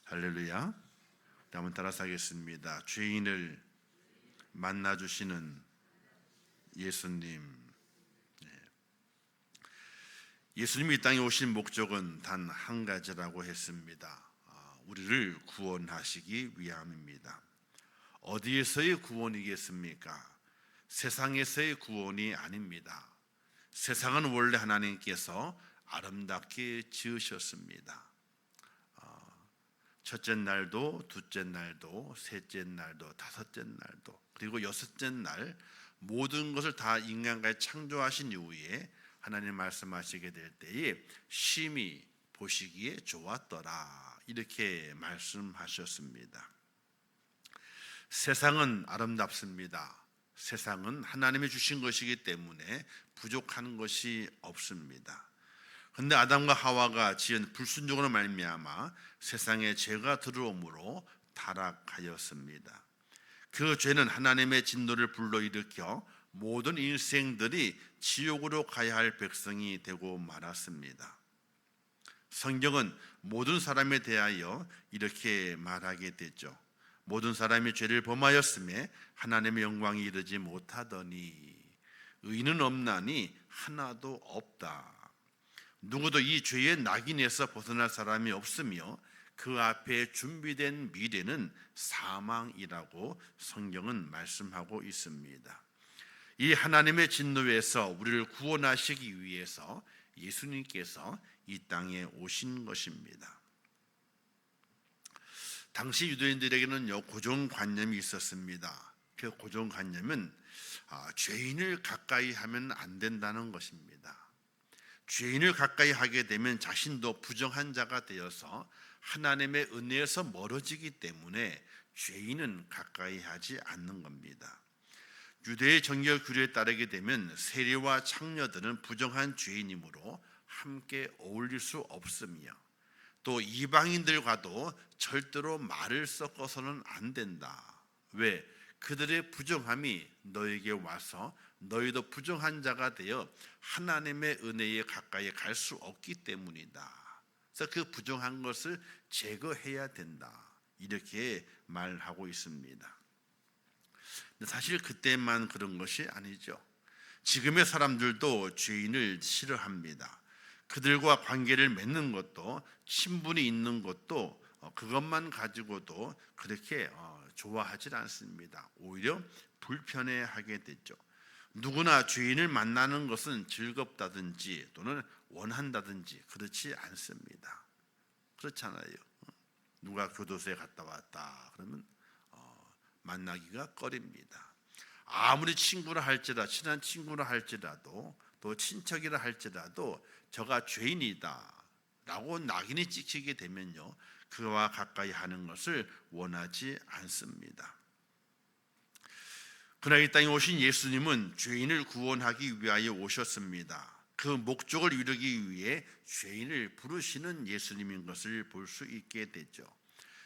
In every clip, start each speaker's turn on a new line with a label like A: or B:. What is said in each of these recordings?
A: 할렐루야. 한번 따라서 하겠습니다. 죄인을 만나주시는 예수님. 예수님이 이 땅에 오신 목적은 단 한 가지라고 했습니다. 우리를 구원하시기 위함입니다. 어디에서의 구원이겠습니까? 세상에서의 구원이 아닙니다. 세상은 원래 하나님께서 아름답게 지으셨습니다. 첫째 날도, 둘째 날도, 셋째 날도, 다섯째 날도, 그리고 여섯째 날 모든 것을 다 인간과 창조하신 이후에 하나님 말씀하시게 될 때에 심히 보시기에 좋았더라, 이렇게 말씀하셨습니다. 세상은 아름답습니다. 세상은 하나님이 주신 것이기 때문에 부족한 것이 없습니다. 그런데 아담과 하와가 지은 불순종으로 말미암아 세상에 죄가 들어옴으로 타락하였습니다. 그 죄는 하나님의 진노를 불러일으켜 모든 인생들이 지옥으로 가야 할 백성이 되고 말았습니다. 성경은 모든 사람에 대하여 이렇게 말하게 되죠. 모든 사람이 죄를 범하였음에 하나님의 영광이 이르지 못하더니 의인은 없나니 하나도 없다. 누구도 이 죄의 낙인에서 벗어날 사람이 없으며 그 앞에 준비된 미래는 사망이라고 성경은 말씀하고 있습니다. 이 하나님의 진노에서 우리를 구원하시기 위해서 예수님께서 이 땅에 오신 것입니다. 당시 유대인들에게는 고정관념이 있었습니다. 그 고정관념은 죄인을 가까이 하면 안 된다는 것입니다. 죄인을 가까이 하게 되면 자신도 부정한 자가 되어서 하나님의 은혜에서 멀어지기 때문에 죄인은 가까이 하지 않는 겁니다. 유대의 정결 규례에 따르게 되면 세리와 창녀들은 부정한 죄인이므로 함께 어울릴 수 없으며 또 이방인들과도 절대로 말을 섞어서는 안 된다. 왜? 그들의 부정함이 너에게 와서 너희도 부정한 자가 되어 하나님의 은혜에 가까이 갈 수 없기 때문이다. 그래서 그 부정한 것을 제거해야 된다, 이렇게 말하고 있습니다. 근데 사실 그때만 그런 것이 아니죠. 지금의 사람들도 죄인을 싫어합니다. 그들과 관계를 맺는 것도, 친분이 있는 것도 그것만 가지고도 그렇게 좋아하지 않습니다. 오히려 불편해하게 되죠. 누구나 죄인을 만나는 것은 즐겁다든지 또는 원한다든지 그렇지 않습니다. 그렇잖아요. 누가 교도소에 갔다 왔다 그러면 만나기가 꺼립니다. 아무리 친구라 할지라도, 친한 친구라 할지라도, 또 친척이라 할지라도 저가 죄인이다 라고 낙인이 찍히게 되면요, 그와 가까이 하는 것을 원하지 않습니다. 그러나 이 땅에 오신 예수님은 죄인을 구원하기 위하여 오셨습니다. 그 목적을 이루기 위해 죄인을 부르시는 예수님인 것을 볼 수 있게 되죠.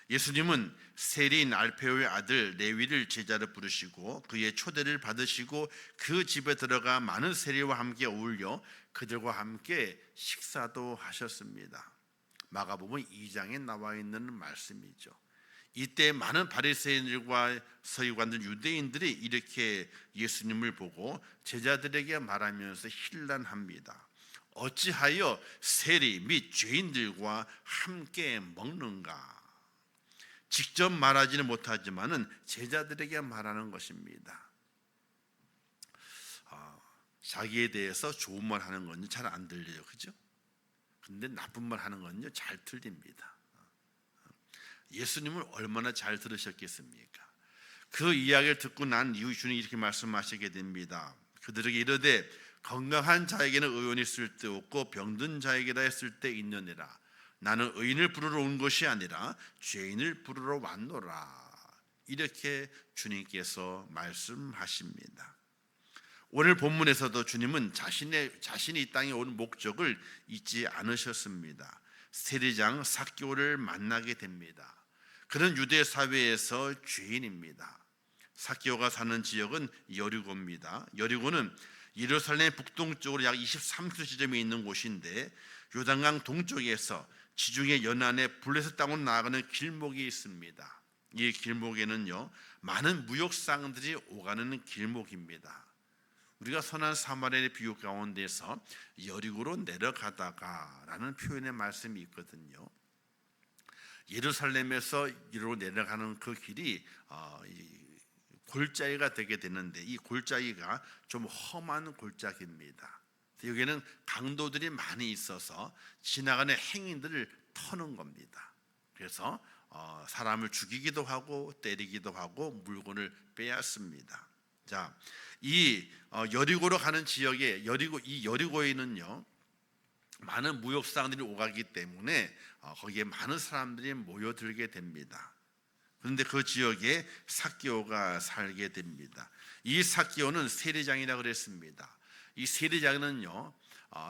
A: 예수님은 세리인 알페오의 아들 레위를 제자로 부르시고 그의 초대를 받으시고 그 집에 들어가 많은 세리와 함께 어울려 그들과 함께 식사도 하셨습니다. 마가복음 2장에 나와 있는 말씀이죠. 이때 많은 바리새인들과 서기관들, 유대인들이 이렇게 예수님을 보고 제자들에게 말하면서 혼란합니다. 어찌하여 세리 및 죄인들과 함께 먹는가? 직접 말하지는 못하지만은 제자들에게 말하는 것입니다. 자기에 대해서 좋은 말 하는 건요 잘 안 들려요, 그죠? 근데 나쁜 말 하는 건요 잘 들립니다. 예수님을 얼마나 잘 들으셨겠습니까? 그 이야기를 듣고 난 이후 주님이 이렇게 말씀하시게 됩니다. 그들에게 이르되 건강한 자에게는 의원이 있을 때 없고 병든 자에게라 했을 때 있느니라. 나는 의인을 부르러 온 것이 아니라 죄인을 부르러 왔노라. 이렇게 주님께서 말씀하십니다. 오늘 본문에서도 주님은 자신이 이 땅에 온 목적을 잊지 않으셨습니다. 세리장 삭개오를 만나게 됩니다. 그는 유대 사회에서 죄인입니다. 삭개오가 사는 지역은 여리고입니다. 여리고는 예루살렘 북동쪽으로 약 23km 지점에 있는 곳인데 요단강 동쪽에서 지중해 연안의 블레셋 땅으로 나아가는 길목이 있습니다. 이 길목에는요 많은 무역상들이 오가는 길목입니다. 우리가 선한 사마리아의 비유 가운데서 여리고로 내려가다가라는 표현의 말씀이 있거든요. 예루살렘에서 이리로 내려가는 그 길이 골짜기가 되게 되는데 이 골짜기가 좀 험한 골짜기입니다. 여기는 강도들이 많이 있어서 지나가는 행인들을 터는 겁니다. 그래서 사람을 죽이기도 하고 때리기도 하고 물건을 빼앗습니다. 자, 이 여리고로 가는 지역에 이 여리고에는요 많은 무역상들이 오가기 때문에 거기에 많은 사람들이 모여들게 됩니다. 그런데 그 지역에 삭개오가 살게 됩니다. 이 삭개오는 세리장이라고 그랬습니다. 이 세리장은요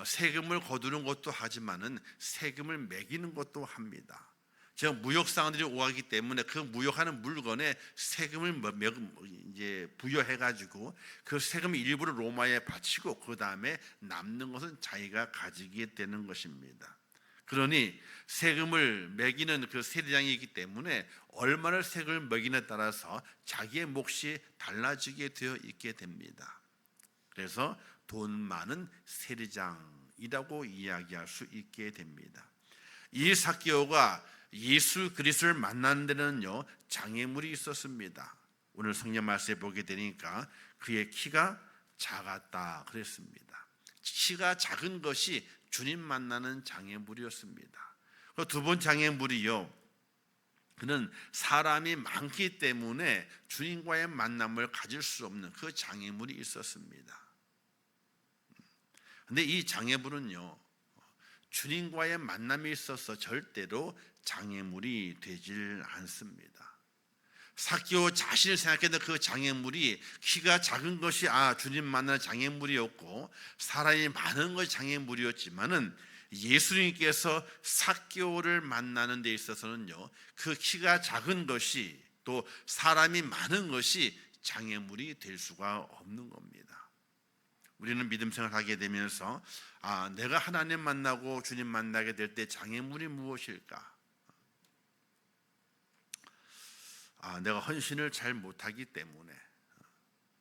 A: 세금을 거두는 것도 하지만은 세금을 매기는 것도 합니다. 제가 무역상들이 오가기 때문에 그 무역하는 물건에 세금을 이제 부여해가지고 그 세금 일부를 로마에 바치고 그 다음에 남는 것은 자기가 가지게 되는 것입니다. 그러니 세금을 매기는 그 세리장이 있기 때문에 얼마나 세금을 매기냐에 따라서 자기의 몫이 달라지게 되어 있게 됩니다. 그래서 돈 많은 세리장이라고 이야기할 수 있게 됩니다. 이 삭개오가 예수 그리스도를 만나는 데는요 장애물이 있었습니다. 오늘 성경 말씀에 보게 되니까 그의 키가 작았다 그랬습니다. 키가 작은 것이 주님 만나는 장애물이었습니다. 두 번 장애물이요, 그는 사람이 많기 때문에 주님과의 만남을 가질 수 없는 그 장애물이 있었습니다. 그런데 이 장애물은요 주님과의 만남이 있어서 절대로 장애물이 되질 않습니다. 삭개오 자신을 생각했던 그 장애물이 키가 작은 것이 주님 만나는 장애물이었고 사람이 많은 것이 장애물이었지만은 예수님께서 삭개오를 만나는 데 있어서는요 그 키가 작은 것이 또 사람이 많은 것이 장애물이 될 수가 없는 겁니다. 우리는 믿음 생활하게 되면서 내가 하나님 만나고 주님 만나게 될 때 장애물이 무엇일까? 내가 헌신을 잘 못하기 때문에,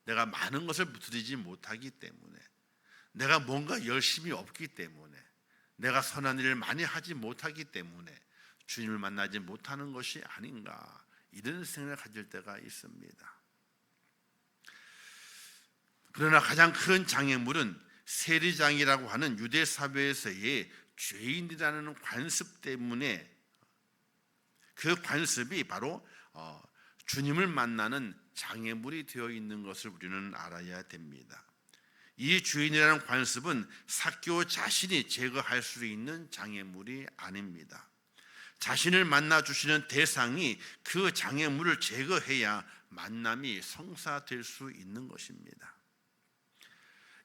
A: 내가 많은 것을 드리지 못하기 때문에, 내가 뭔가 열심히 없기 때문에, 내가 선한 일을 많이 하지 못하기 때문에 주님을 만나지 못하는 것이 아닌가, 이런 생각을 가질 때가 있습니다. 그러나 가장 큰 장애물은 세리장이라고 하는 유대 사회에서의 죄인이라는 관습 때문에, 그 관습이 바로 주님을 만나는 장애물이 되어 있는 것을 우리는 알아야 됩니다. 이 죄인이라는 관습은 삭개오 자신이 제거할 수 있는 장애물이 아닙니다. 자신을 만나 주시는 대상이 그 장애물을 제거해야 만남이 성사될 수 있는 것입니다.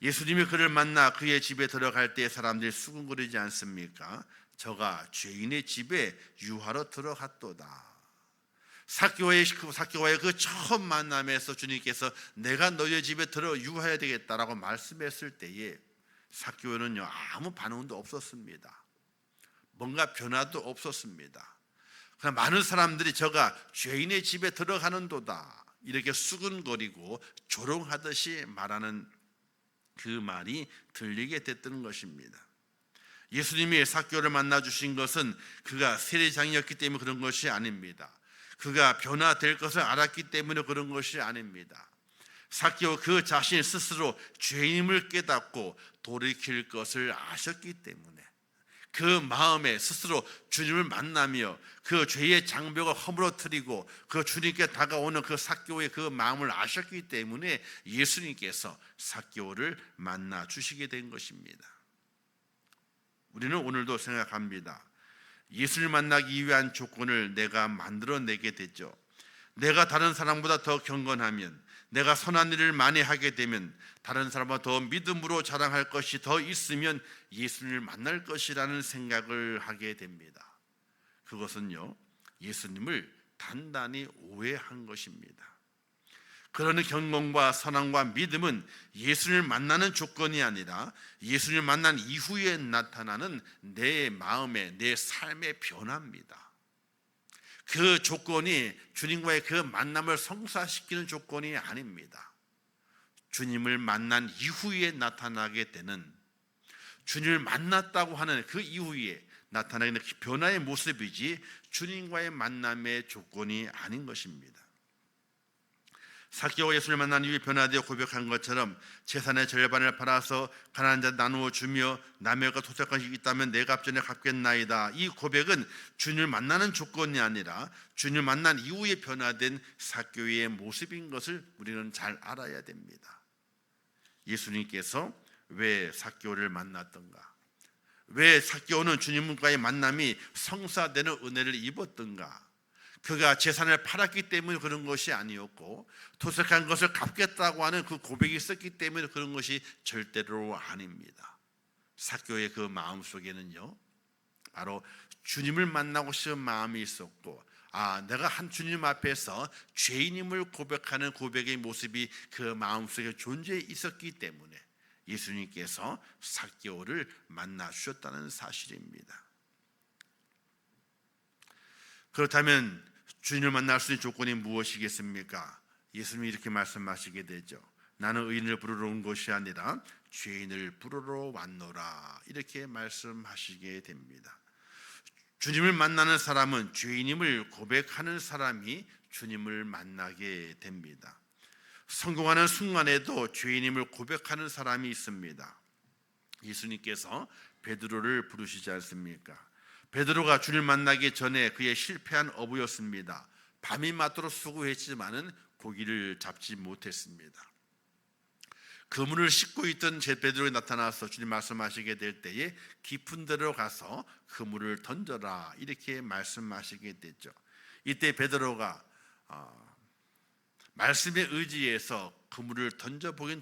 A: 예수님이 그를 만나 그의 집에 들어갈 때 사람들이 수군거리지 않습니까? 저가 죄인의 집에 유하러 들어갔도다. 삭개오의 그 처음 만남에서 주님께서 내가 너희 집에 들어 유하여야 되겠다라고 말씀했을 때에 삭개오는요 아무 반응도 없었습니다. 뭔가 변화도 없었습니다. 그러나 많은 사람들이 저가 죄인의 집에 들어가는도다 이렇게 수군거리고 조롱하듯이 말하는 그 말이 들리게 됐던 것입니다. 예수님이 삭개오를 만나 주신 것은 그가 세리장이었기 때문에 그런 것이 아닙니다. 그가 변화될 것을 알았기 때문에 그런 것이 아닙니다. 삭개오 그 자신 스스로 죄인임을 깨닫고 돌이킬 것을 아셨기 때문에, 그 마음에 스스로 주님을 만나며 그 죄의 장벽을 허물어뜨리고 그 주님께 다가오는 그 삭개오의 그 마음을 아셨기 때문에 예수님께서 삭개오를 만나 주시게 된 것입니다. 우리는 오늘도 생각합니다. 예수를 만나기 위한 조건을 내가 만들어내게 되죠. 내가 다른 사람보다 더 경건하면, 내가 선한 일을 많이 하게 되면, 다른 사람보다 더 믿음으로 자랑할 것이 더 있으면 예수님을 만날 것이라는 생각을 하게 됩니다. 그것은요 예수님을 단단히 오해한 것입니다. 그런 경건과 선함과 믿음은 예수님을 만나는 조건이 아니라 예수님을 만난 이후에 나타나는 내 마음의, 내 삶의 변화입니다. 그 조건이 주님과의 그 만남을 성사시키는 조건이 아닙니다. 주님을 만난 이후에 나타나게 되는, 주님을 만났다고 하는 그 이후에 나타나는 변화의 모습이지 주님과의 만남의 조건이 아닌 것입니다. 삭개오가 예수를 만난 이후에 변화되어 고백한 것처럼 재산의 절반을 팔아서 가난한 자 나누어 주며 남의 것과 토색한 것이 있다면 내 값전에 갚겠나이다. 이 고백은 주님을 만나는 조건이 아니라 주님을 만난 이후에 변화된 삭개오의 모습인 것을 우리는 잘 알아야 됩니다. 예수님께서 왜 삭개오를 만났던가? 왜 삭개오는 주님과의 만남이 성사되는 은혜를 입었던가? 그가 재산을 팔았기 때문에 그런 것이 아니었고 토색한 것을 갚겠다고 하는 그 고백이 있었기 때문에 그런 것이 절대로 아닙니다. 삭개오의 그 마음속에는요, 바로 주님을 만나고 싶은 마음이 있었고, 내가 한 주님 앞에서 죄인임을 고백하는 고백의 모습이 그 마음속에 존재해 있었기 때문에 예수님께서 삭개오를 만나 주셨다는 사실입니다. 그렇다면 주님을 만날 수 있는 조건이 무엇이겠습니까? 예수님이 이렇게 말씀하시게 되죠. 나는 의인을 부르러 온 것이 아니라 죄인을 부르러 왔노라, 이렇게 말씀하시게 됩니다. 주님을 만나는 사람은 죄인임을 고백하는 사람이 주님을 만나게 됩니다. 성공하는 순간에도 죄인임을 고백하는 사람이 있습니다. 예수님께서 베드로를 부르시지 않습니까? 베드로가 주님을 만나기 전에 그의 실패한 어부였습니다. 밤이 맞도록 수고했지만은 고기를 잡지 못했습니다. 그물을 씻고 있던 베드로가 나타나서 주님 말씀하시게 될 때에 깊은 데로 가서 그물을 던져라, 이렇게 말씀하시게 됐죠. 이때 베드로가 말씀에 의지해서 그물을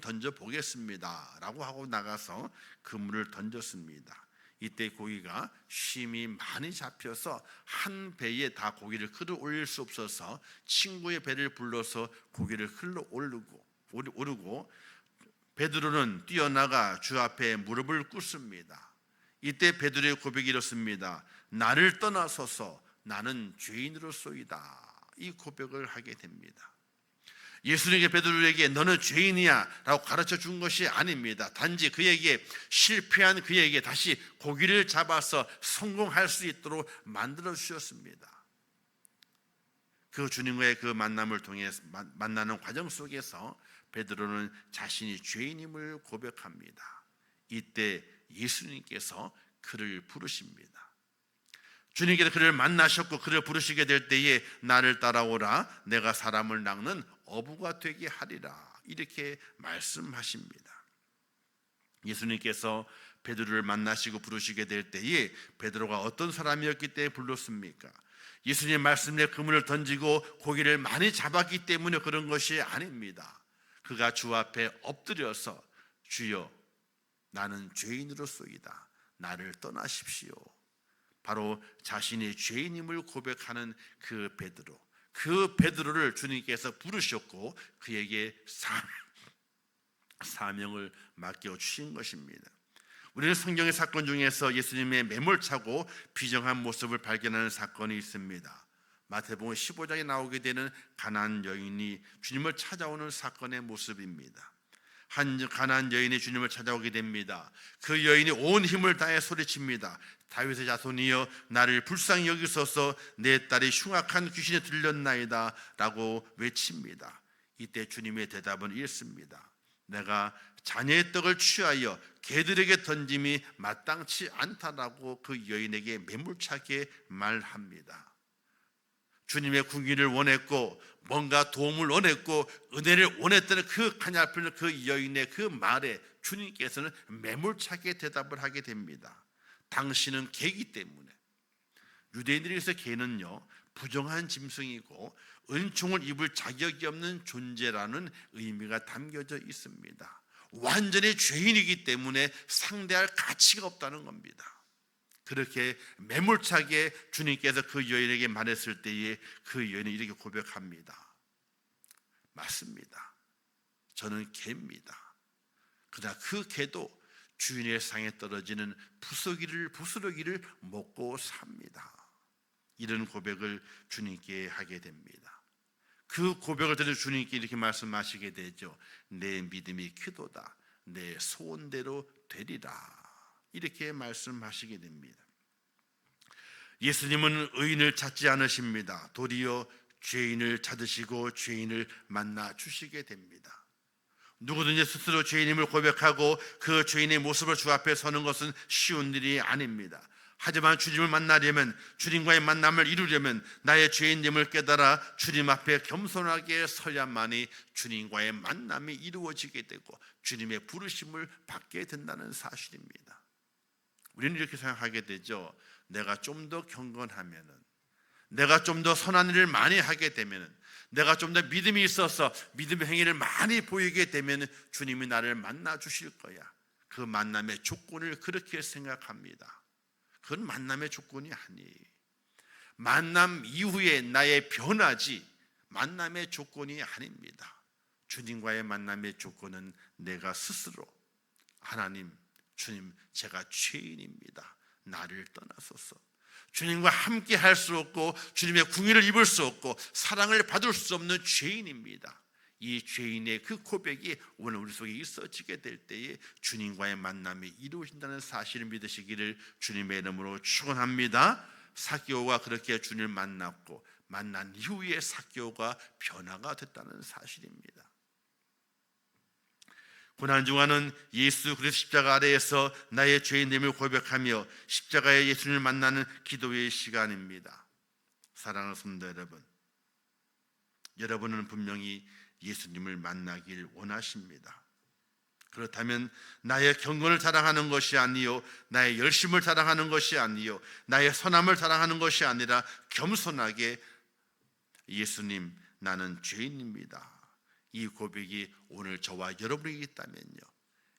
A: 던져보겠습니다 라고 하고 나가서 그물을 던졌습니다. 이때 고기가 쉼이 많이 잡혀서 한 배에 다 고기를 끌어올릴 수 없어서 친구의 배를 불러서 고기를 끌어오르고 베드로는 뛰어나가 주 앞에 무릎을 꿇습니다. 이때 베드로의 고백이 이렇습니다. 나를 떠나소서, 나는 죄인으로소이다. 이 고백을 하게 됩니다. 예수님께 베드로에게 너는 죄인이야 라고 가르쳐 준 것이 아닙니다. 단지 그에게, 실패한 그에게 다시 고기를 잡아서 성공할 수 있도록 만들어 주셨습니다. 그 주님과의 그 만남을 통해 만나는 과정 속에서 베드로는 자신이 죄인임을 고백합니다. 이때 예수님께서 그를 부르십니다. 주님께서 그를 만나셨고 그를 부르시게 될 때에 나를 따라오라, 내가 사람을 낚는 어부가 되게 하리라, 이렇게 말씀하십니다. 예수님께서 베드로를 만나시고 부르시게 될 때에 베드로가 어떤 사람이었기 때문에 불렀습니까? 예수님의 말씀에 그물을 던지고 고기를 많이 잡았기 때문에 그런 것이 아닙니다. 그가 주 앞에 엎드려서 주여 나는 죄인으로소이다, 나를 떠나십시오. 바로 자신의 죄인임을 고백하는 그 베드로를 주님께서 부르셨고 그에게 사명을 맡겨주신 것입니다. 우리는 성경의 사건 중에서 예수님의 매몰차고 비정한 모습을 발견하는 사건이 있습니다. 마태복음 15장에 나오게 되는 가나안 여인이 주님을 찾아오는 사건의 모습입니다. 한 가나안 여인이 주님을 찾아오게 됩니다. 그 여인이 온 힘을 다해 소리칩니다. 다윗의 자손이여 나를 불쌍히 여기소서, 내 딸이 흉악한 귀신에 들렸나이다 라고 외칩니다. 이때 주님의 대답은 이렇습니다. 내가 자녀의 떡을 취하여 개들에게 던짐이 마땅치 않다라고 그 여인에게 매몰차게 말합니다. 주님의 궁기를 원했고 뭔가 도움을 원했고 은혜를 원했던 그 가냘픈 그 여인의 그 말에 주님께서는 매몰차게 대답을 하게 됩니다. 당신은 개이기 때문에. 유대인들에게서 개는요 부정한 짐승이고 은총을 입을 자격이 없는 존재라는 의미가 담겨져 있습니다. 완전히 죄인이기 때문에 상대할 가치가 없다는 겁니다. 그렇게 매몰차게 주님께서 그 여인에게 말했을 때에 그 여인은 이렇게 고백합니다. 맞습니다. 저는 개입니다. 그러나 그 개도 주인의 상에 떨어지는 부스러기를 먹고 삽니다. 이런 고백을 주님께 하게 됩니다. 그 고백을 들은 주님께 이렇게 말씀하시게 되죠. 내 믿음이 크도다. 내 소원대로 되리라. 이렇게 말씀하시게 됩니다. 예수님은 의인을 찾지 않으십니다. 도리어 죄인을 찾으시고 죄인을 만나 주시게 됩니다. 누구든지 스스로 죄인임을 고백하고 그 죄인의 모습을 주 앞에 서는 것은 쉬운 일이 아닙니다. 하지만 주님을 만나려면, 주님과의 만남을 이루려면 나의 죄인됨을 깨달아 주님 앞에 겸손하게 서야만이 주님과의 만남이 이루어지게 되고 주님의 부르심을 받게 된다는 사실입니다. 우리는 이렇게 생각하게 되죠. 내가 좀 더 경건하면은, 내가 좀 더 선한 일을 많이 하게 되면은, 내가 좀 더 믿음이 있어서 믿음의 행위를 많이 보이게 되면 주님이 나를 만나 주실 거야. 그 만남의 조건을 그렇게 생각합니다. 그건 만남의 조건이 아니에요. 만남 이후에 나의 변화지 만남의 조건이 아닙니다. 주님과의 만남의 조건은 내가 스스로, 하나님, 주님, 제가 죄인입니다. 나를 떠나소서. 주님과 함께 할 수 없고 주님의 궁유를 입을 수 없고 사랑을 받을 수 없는 죄인입니다. 이 죄인의 그 고백이 오늘 우리 속에 있어지게 될 때에 주님과의 만남이 이루어진다는 사실을 믿으시기를 주님의 이름으로 축원합니다. 삭개오가 그렇게 주님을 만났고 만난 이후에 삭개오가 변화가 됐다는 사실입니다. 고난중간은 예수 그리스도 십자가 아래에서 나의 죄인됨을 고백하며 십자가의 예수님을 만나는 기도의 시간입니다. 사랑하는 성도 여러분, 여러분은 분명히 예수님을 만나길 원하십니다. 그렇다면 나의 경건을 자랑하는 것이 아니요, 나의 열심을 자랑하는 것이 아니요, 나의 선함을 자랑하는 것이 아니라 겸손하게 예수님, 나는 죄인입니다. 이 고백이 오늘 저와 여러분에게 있다면요,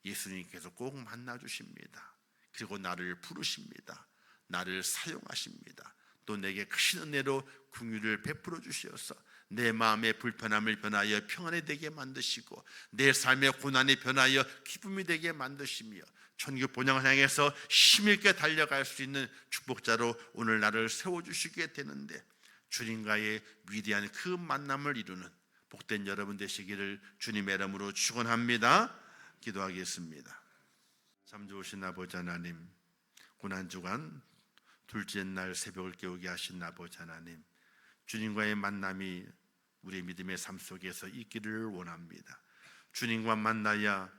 A: 예수님께서 꼭 만나주십니다. 그리고 나를 부르십니다. 나를 사용하십니다. 또 내게 크신 은혜로 긍휼을 베풀어 주시어서 내 마음의 불편함을 변하여 평안이 되게 만드시고 내 삶의 고난이 변하여 기쁨이 되게 만드시며 천국 본향을 향해서 힘있게 달려갈 수 있는 축복자로 오늘 나를 세워주시게 되는데, 주님과의 위대한 그 만남을 이루는 복된 여러분 되시기를 주님의 이름으로 축원합니다. 기도하겠습니다. 참 좋으신 아버지 하나님, 고난주간 둘째 날 새벽을 깨우게 하신 아버지 하나님, 주님과의 만남이 우리의 믿음의 삶 속에서 있기를 원합니다. 주님과 만나야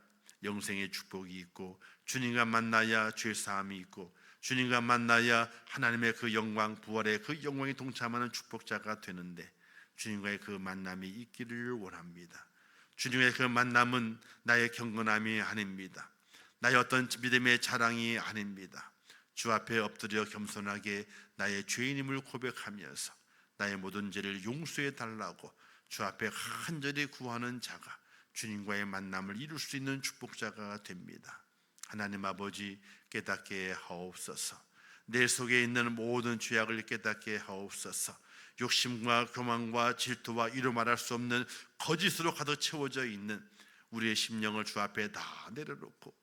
A: 영생의 축복이 있고, 주님과 만나야 죄사함이 있고, 주님과 만나야 하나님의 그 영광, 부활의 그 영광에 동참하는 축복자가 되는데, 주님과의 그 만남이 있기를 원합니다. 주님의 그 만남은 나의 경건함이 아닙니다. 나의 어떤 믿음의 자랑이 아닙니다. 주 앞에 엎드려 겸손하게 나의 죄인임을 고백하면서 나의 모든 죄를 용서해 달라고 주 앞에 간절히 구하는 자가 주님과의 만남을 이룰 수 있는 축복자가 됩니다. 하나님 아버지, 깨닫게 하옵소서. 내 속에 있는 모든 죄악을 깨닫게 하옵소서. 욕심과 교만과 질투와 이루 말할 수 없는 거짓으로 가득 채워져 있는 우리의 심령을 주 앞에 다 내려놓고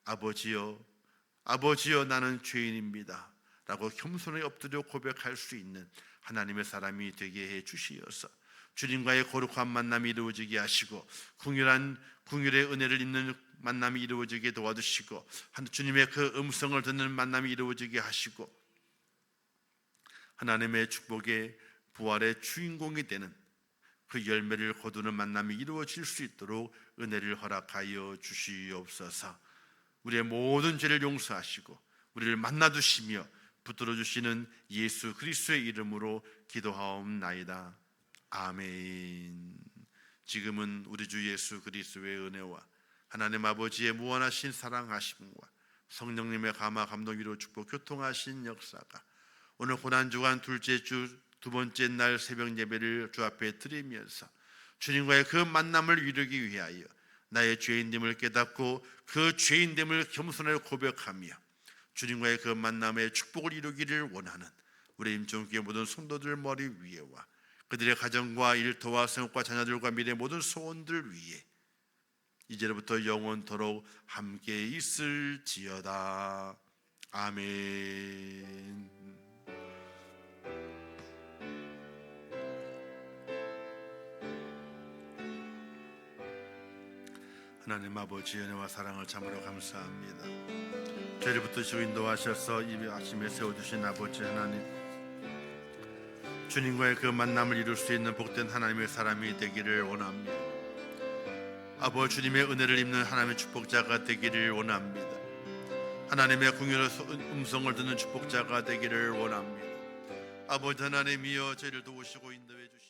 A: 아버지여, 아버지여, 나는 죄인입니다 라고 겸손하게 엎드려 고백할 수 있는 하나님의 사람이 되게 해 주시어서 주님과의 거룩한 만남이 이루어지게 하시고 긍휼의 은혜를 입는 만남이 이루어지게 도와주시고 주님의 그 음성을 듣는 만남이 이루어지게 하시고 하나님의 축복의 부활의 주인공이 되는 그 열매를 거두는 만남이 이루어질 수 있도록 은혜를 허락하여 주시옵소서. 우리의 모든 죄를 용서하시고 우리를 만나주시며 붙들어 주시는 예수 그리스도의 이름으로 기도하옵나이다. 아멘. 지금은 우리 주 예수 그리스도의 은혜와 하나님 아버지의 무한하신 사랑하심과 성령님의 감화 감동 위로 축복 교통하신 역사가 오늘 고난주간 둘째 주 두 번째 날 새벽 예배를 주 앞에 드리면서 주님과의 그 만남을 이루기 위하여 나의 죄인됨을 깨닫고 그 죄인됨을 겸손하게 고백하며 주님과의 그 만남의 축복을 이루기를 원하는 우리 임종교회 모든 성도들 머리 위에와 그들의 가정과 일터와 생업과 자녀들과 미래 모든 소원들 위해 이제로부터 영원토록 함께 있을지어다. 아멘. 하나님 아버지 은혜와 사랑을 참으로 감사합니다. 저희를 붙드시고 인도하셔서 이 아침에 세워주신 아버지 하나님, 주님과의 그 만남을 이룰 수 있는 복된 하나님의 사람이 되기를 원합니다. 아버지 주님의 은혜를 입는 하나님의 축복자가 되기를 원합니다. 하나님의 궁유의 음성을 듣는 축복자가 되기를 원합니다. 아버지 하나님이여 저희를 도우시고 인도해 주시옵소서.